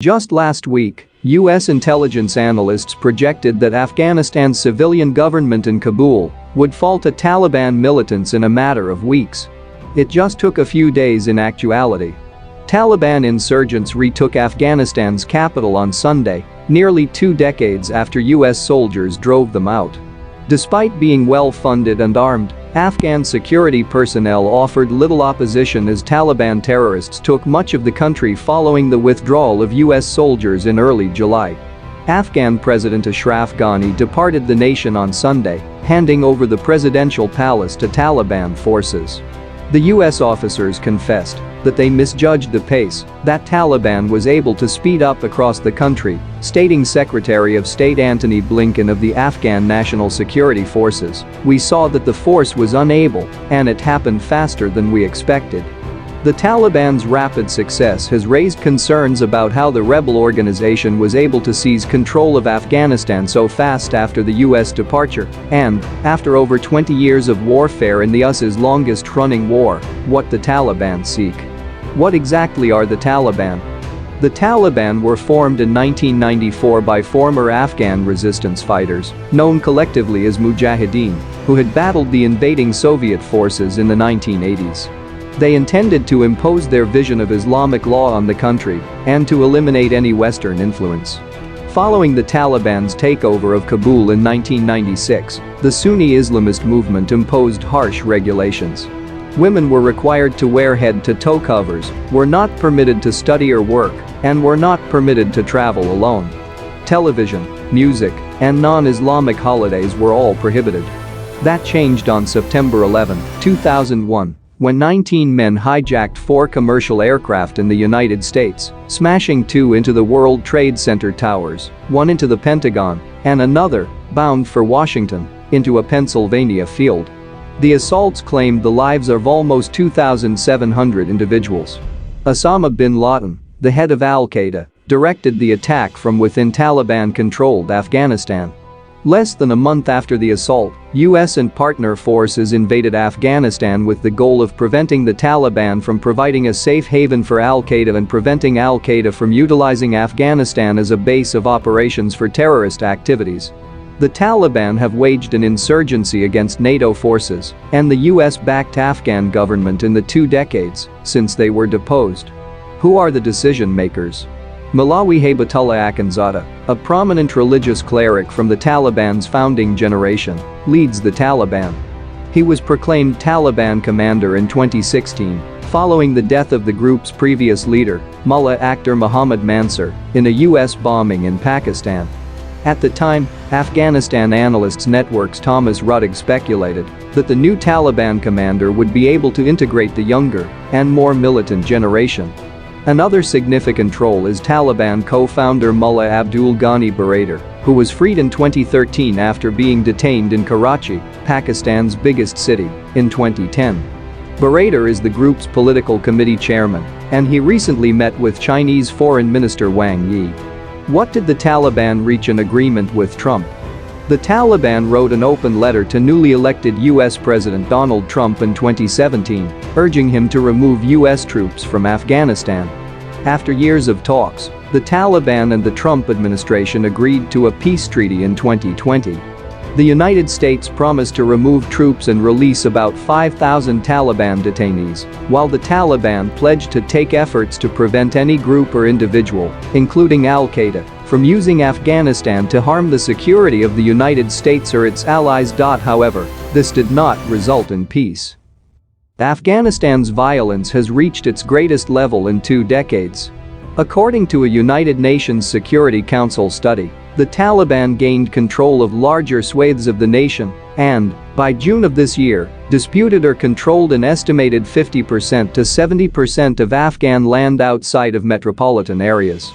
Just last week, U.S. intelligence analysts projected that Afghanistan's civilian government in Kabul would fall to Taliban militants in a matter of weeks. It just took a few days in actuality. Taliban insurgents retook Afghanistan's capital on Sunday, nearly 2 decades after U.S. soldiers drove them out. Despite being well-funded and armed, Afghan security personnel offered little opposition as Taliban terrorists took much of the country following the withdrawal of U.S. soldiers in early July. Afghan President Ashraf Ghani departed the nation on Sunday, handing over the presidential palace to Taliban forces. The U.S. officers confessed that they misjudged the pace that Taliban was able to speed up across the country, stating Secretary of State Antony Blinken of the Afghan National Security Forces, "We saw that the force was unable, and it happened faster than we expected." The Taliban's rapid success has raised concerns about how the rebel organization was able to seize control of Afghanistan so fast after the U.S. departure and, after over 20 years of warfare in the US's longest-running war, what the Taliban seek. What exactly are the Taliban? The Taliban were formed in 1994 by former Afghan resistance fighters, known collectively as Mujahideen, who had battled the invading Soviet forces in the 1980s. They intended to impose their vision of Islamic law on the country and to eliminate any Western influence. Following the Taliban's takeover of Kabul in 1996, the Sunni Islamist movement imposed harsh regulations. Women were required to wear head-to-toe covers, were not permitted to study or work, and were not permitted to travel alone. Television, music, and non-Islamic holidays were all prohibited. That changed on September 11, 2001. When 19 men hijacked 4 commercial aircraft in the United States, smashing 2 into the World Trade Center towers, 1 into the Pentagon, and another, bound for Washington, into a Pennsylvania field. The assaults claimed the lives of almost 2,700 individuals. Osama bin Laden, the head of al-Qaeda, directed the attack from within Taliban-controlled Afghanistan. Less than a month after the assault, U.S. and partner forces invaded Afghanistan with the goal of preventing the Taliban from providing a safe haven for al-Qaeda and preventing al-Qaeda from utilizing Afghanistan as a base of operations for terrorist activities. The Taliban have waged an insurgency against NATO forces and the U.S.-backed Afghan government in the 2 decades since they were deposed. Who are the decision-makers? Maulawi Haybatullah Akhundzada, a prominent religious cleric from the Taliban's founding generation, leads the Taliban. He was proclaimed Taliban commander in 2016, following the death of the group's previous leader, Mullah Akhtar Mohammad Mansur, in a U.S. bombing in Pakistan. At the time, Afghanistan Analysts Network's Thomas Ruddick speculated that the new Taliban commander would be able to integrate the younger and more militant generation. Another significant role is Taliban co-founder Mullah Abdul Ghani Baradar, who was freed in 2013 after being detained in Karachi, Pakistan's biggest city, in 2010. Baradar is the group's political committee chairman, and he recently met with Chinese Foreign Minister Wang Yi. What did the Taliban reach an agreement with Trump? The Taliban wrote an open letter to newly elected U.S. President Donald Trump in 2017, urging him to remove U.S. troops from Afghanistan. After years of talks, the Taliban and the Trump administration agreed to a peace treaty in 2020. The United States promised to remove troops and release about 5,000 Taliban detainees, while the Taliban pledged to take efforts to prevent any group or individual, including al-Qaeda, from using Afghanistan to harm the security of the United States or its allies. However, this did not result in peace. Afghanistan's violence has reached its greatest level in 2 decades. According to a United Nations Security Council study, the Taliban gained control of larger swathes of the nation and, by June of this year, disputed or controlled an estimated 50% to 70% of Afghan land outside of metropolitan areas.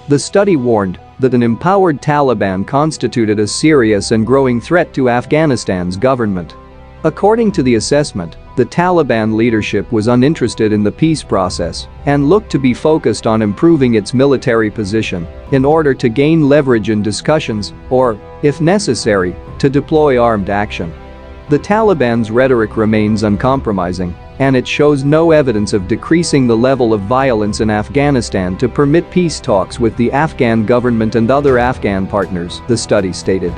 The study warned that an empowered Taliban constituted a serious and growing threat to Afghanistan's government. According to the assessment, the Taliban leadership was uninterested in the peace process and looked to be focused on improving its military position in order to gain leverage in discussions or, if necessary, to deploy armed action. The Taliban's rhetoric remains uncompromising, and it shows no evidence of decreasing the level of violence in Afghanistan to permit peace talks with the Afghan government and other Afghan partners, the study stated.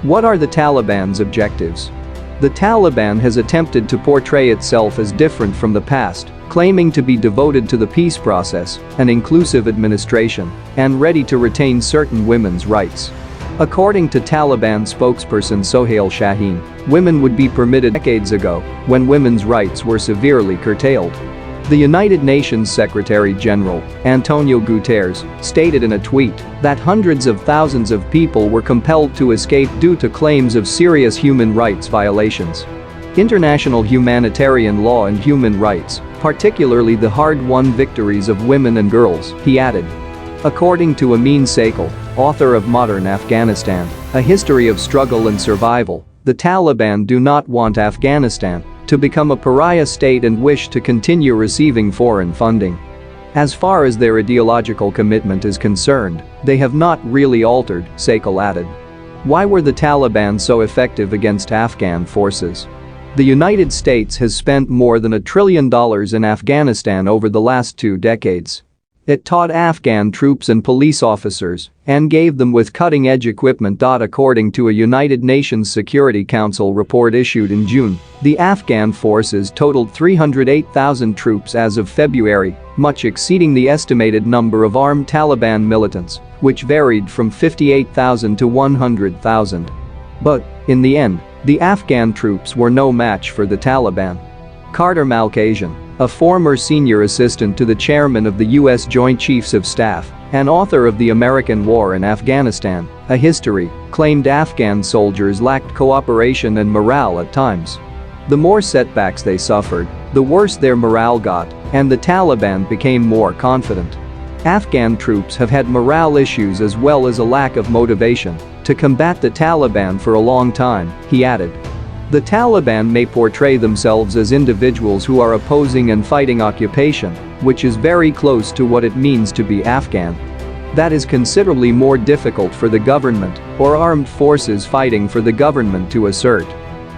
What are the Taliban's objectives? The Taliban has attempted to portray itself as different from the past, claiming to be devoted to the peace process, an inclusive administration, and ready to retain certain women's rights. According to Taliban spokesperson Sohail Shaheen, women would be permitted decades ago when women's rights were severely curtailed. The United Nations Secretary-General, Antonio Guterres, stated in a tweet that hundreds of thousands of people were compelled to escape due to claims of serious human rights violations. International humanitarian law and human rights, particularly the hard-won victories of women and girls, he added. According to Amin Saikal, author of Modern Afghanistan, A History of Struggle and Survival, the Taliban do not want Afghanistan to become a pariah state and wish to continue receiving foreign funding. As far as their ideological commitment is concerned, they have not really altered, Saikal added. Why were the Taliban so effective against Afghan forces? The United States has spent more than $1 trillion in Afghanistan over the last 2 decades. It taught Afghan troops and police officers and gave them with cutting-edge equipment. According to a United Nations Security Council report issued in June, the Afghan forces totaled 308,000 troops as of February, much exceeding the estimated number of armed Taliban militants, which varied from 58,000 to 100,000. But, in the end, the Afghan troops were no match for the Taliban. Carter Malkasian, a former senior assistant to the chairman of the U.S. Joint Chiefs of Staff and author of The American War in Afghanistan, A History, claimed Afghan soldiers lacked cooperation and morale at times. The more setbacks they suffered, the worse their morale got, and the Taliban became more confident. Afghan troops have had morale issues as well as a lack of motivation to combat the Taliban for a long time, he added. The Taliban may portray themselves as individuals who are opposing and fighting occupation, which is very close to what it means to be Afghan. That is considerably more difficult for the government or armed forces fighting for the government to assert.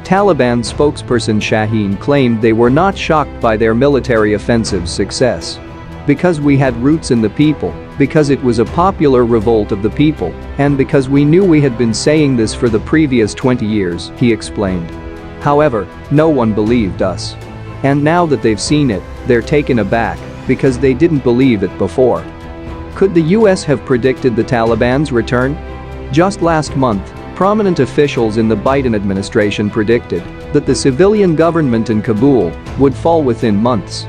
Taliban spokesperson Shaheen claimed they were not shocked by their military offensive's success. Because we had roots in the people, because it was a popular revolt of the people, and because we knew we had been saying this for the previous 20 years, he explained. However, no one believed us. And now that they've seen it, they're taken aback because they didn't believe it before. Could the US have predicted the Taliban's return? Just last month, prominent officials in the Biden administration predicted that the civilian government in Kabul would fall within months.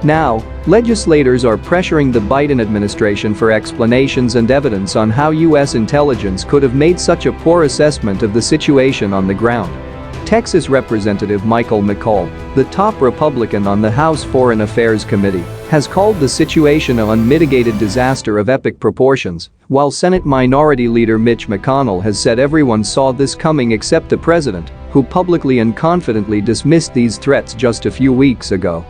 Now, legislators are pressuring the Biden administration for explanations and evidence on how US intelligence could have made such a poor assessment of the situation on the ground. Texas Representative Michael McCaul, the top Republican on the House Foreign Affairs Committee, has called the situation an unmitigated disaster of epic proportions, while Senate Minority Leader Mitch McConnell has said everyone saw this coming except the president, who publicly and confidently dismissed these threats just a few weeks ago.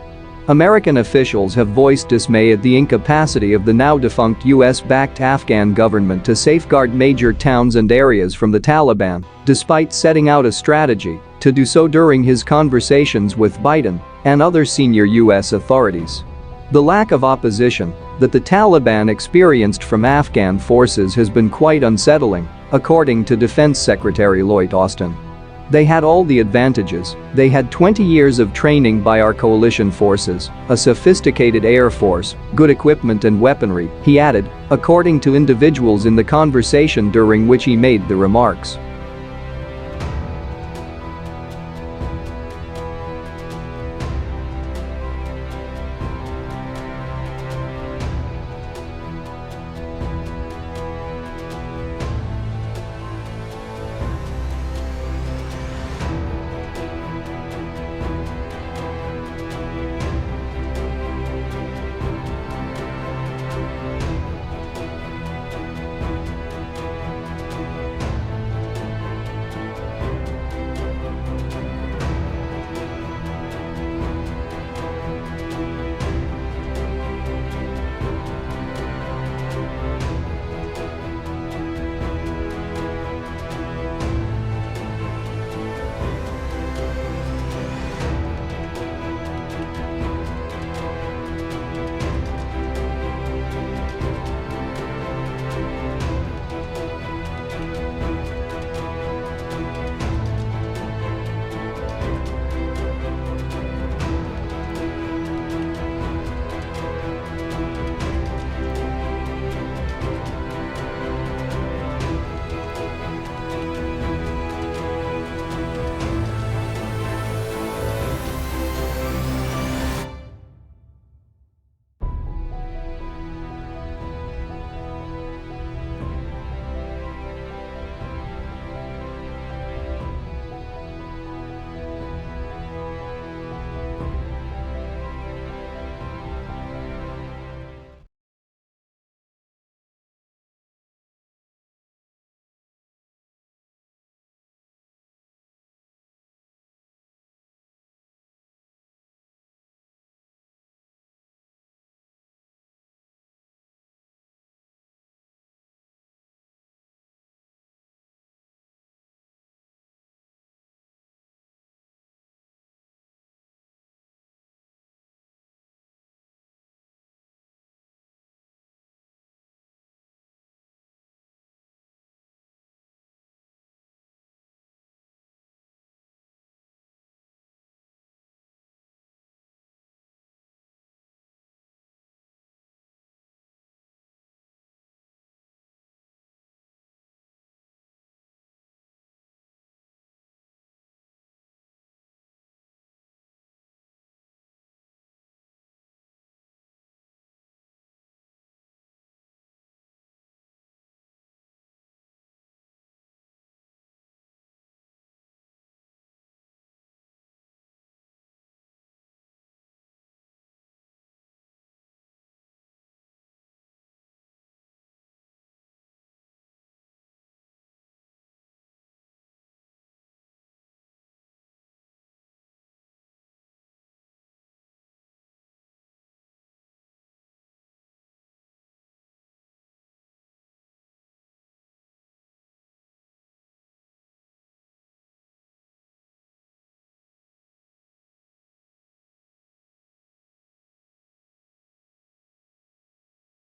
American officials have voiced dismay at the incapacity of the now-defunct US-backed Afghan government to safeguard major towns and areas from the Taliban, despite setting out a strategy to do so during his conversations with Biden and other senior US authorities. The lack of opposition that the Taliban experienced from Afghan forces has been quite unsettling, according to Defense Secretary Lloyd Austin. They had all the advantages. They had 20 years of training by our coalition forces, a sophisticated air force, good equipment and weaponry, he added, according to individuals in the conversation during which he made the remarks.